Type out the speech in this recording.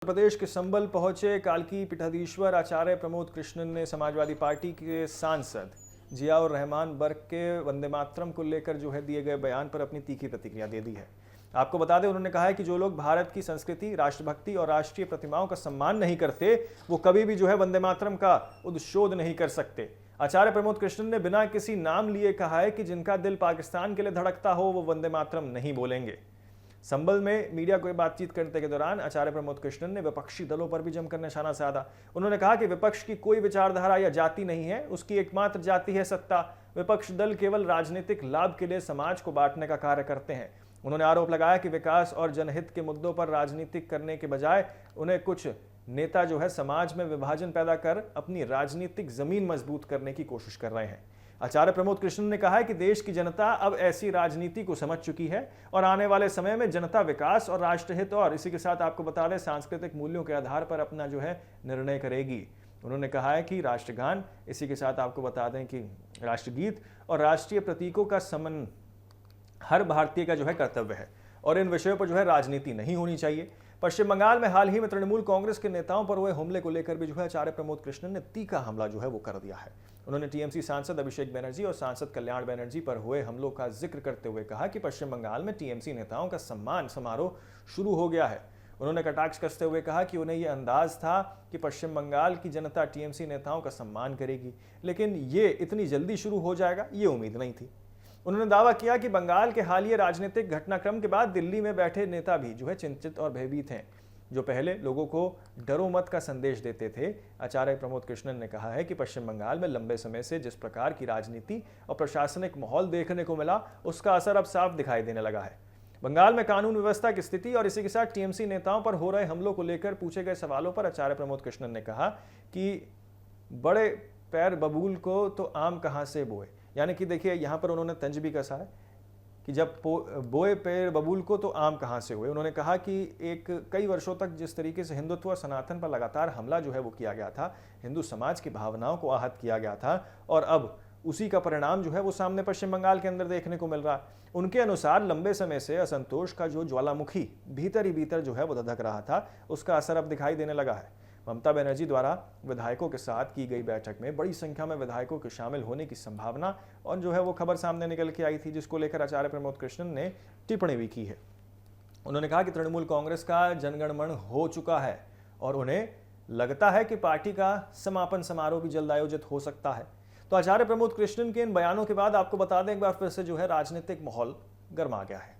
प्रदेश के संबल पहुंचे कालकी पीठाधीश्वर आचार्य प्रमोद कृष्णन ने समाजवादी पार्टी के सांसद जियाउर रहमान बर्क के वंदे मातरम को लेकर दिए गए बयान पर अपनी तीखी प्रतिक्रिया दे दी है। आपको बता दें, उन्होंने कहा है कि जो लोग भारत की संस्कृति, राष्ट्रभक्ति और राष्ट्रीय प्रतिमाओं का सम्मान नहीं करते, वो कभी भी वंदे मातरम का उद्शोध नहीं कर सकते। आचार्य प्रमोद कृष्णन ने बिना किसी नाम लिए कहा है कि जिनका दिल पाकिस्तान के लिए धड़कता हो वो वंदे मातरम नहीं बोलेंगे। संबल में मीडिया को बातचीत करने के दौरान आचार्य प्रमोद कृष्णन ने विपक्षी दलों पर भी जमकर निशाना साधा। उन्होंने कहा कि विपक्ष की कोई विचारधारा या जाति नहीं है, उसकी एकमात्र जाति है सत्ता। विपक्ष दल केवल राजनीतिक लाभ के लिए समाज को बांटने का कार्य करते हैं। उन्होंने आरोप लगाया कि विकास और जनहित के मुद्दों पर राजनीतिक करने के बजाय उन्हें कुछ नेता समाज में विभाजन पैदा कर अपनी राजनीतिक जमीन मजबूत करने की कोशिश कर रहे हैं। आचार्य प्रमोद कृष्णन ने कहा है कि देश की जनता अब ऐसी राजनीति को समझ चुकी है और आने वाले समय में जनता विकास और राष्ट्रहित और इसी के साथ आपको बता दें सांस्कृतिक मूल्यों के आधार पर अपना निर्णय करेगी। उन्होंने कहा है कि राष्ट्रगान, इसी के साथ आपको बता दें कि राष्ट्रगीत और राष्ट्रीय प्रतीकों का समन हर भारतीय का कर्तव्य है और इन विषयों पर राजनीति नहीं होनी चाहिए। पश्चिम बंगाल में हाल ही में तृणमूल कांग्रेस के नेताओं पर हुए हमले को लेकर भी आचार्य प्रमोद कृष्णन ने तीखा हमला वो कर दिया है। उन्होंने टीएमसी सांसद अभिषेक बनर्जी और सांसद कल्याण बनर्जी पर हुए हमलों का जिक्र करते हुए कहा कि पश्चिम बंगाल में टीएमसी नेताओं का सम्मान समारोह शुरू हो गया है। उन्होंने कटाक्ष कसते हुए कहा कि उन्हें यह अंदाज था कि पश्चिम बंगाल की जनता टीएमसी नेताओं का सम्मान करेगी, लेकिन ये इतनी जल्दी शुरू हो जाएगा ये उम्मीद नहीं थी। उन्होंने दावा किया कि बंगाल के हालिया राजनीतिक घटनाक्रम के बाद दिल्ली में बैठे नेता भी चिंतित और भयभीत हैं, जो पहले लोगों को डरो मत का संदेश देते थे। आचार्य प्रमोद कृष्णन ने कहा है कि पश्चिम बंगाल में लंबे समय से जिस प्रकार की राजनीति और प्रशासनिक माहौल देखने को मिला, उसका असर अब साफ दिखाई देने लगा है। बंगाल में कानून व्यवस्था की स्थिति और इसी के साथ टीएमसी नेताओं पर हो रहे हमलों को लेकर पूछे गए सवालों पर आचार्य प्रमोद कृष्णन ने कहा कि बड़े पैर बबूल को तो आम कहां से बोए, यानी कि देखिए यहां पर उन्होंने तंज भी कसा है कि जब बोए पैर बबूल को तो आम कहां से हुए। उन्होंने कहा कि कई वर्षों तक जिस तरीके से हिंदुत्व और सनातन पर लगातार हमला वो किया गया था, हिंदू समाज की भावनाओं को आहत किया गया था और अब उसी का परिणाम वो सामने पश्चिम बंगाल के अंदर देखने को मिल रहा है। उनके अनुसार लंबे समय से असंतोष का ज्वालामुखी भीतर ही भीतर वो धधक रहा था, उसका असर अब दिखाई देने लगा है। ममता बनर्जी द्वारा विधायकों के साथ की गई बैठक में बड़ी संख्या में विधायकों के शामिल होने की संभावना और वो खबर सामने निकल के आई थी, जिसको लेकर आचार्य प्रमोद कृष्णन ने टिप्पणी भी की है। उन्होंने कहा कि तृणमूल कांग्रेस का जनगणमन हो चुका है और उन्हें लगता है कि पार्टी का समापन समारोह भी जल्द आयोजित हो सकता है। तो आचार्य प्रमोद कृष्णन के इन बयानों के बाद आपको बता दें एक बार फिर से राजनीतिक माहौल गर्मा गया है।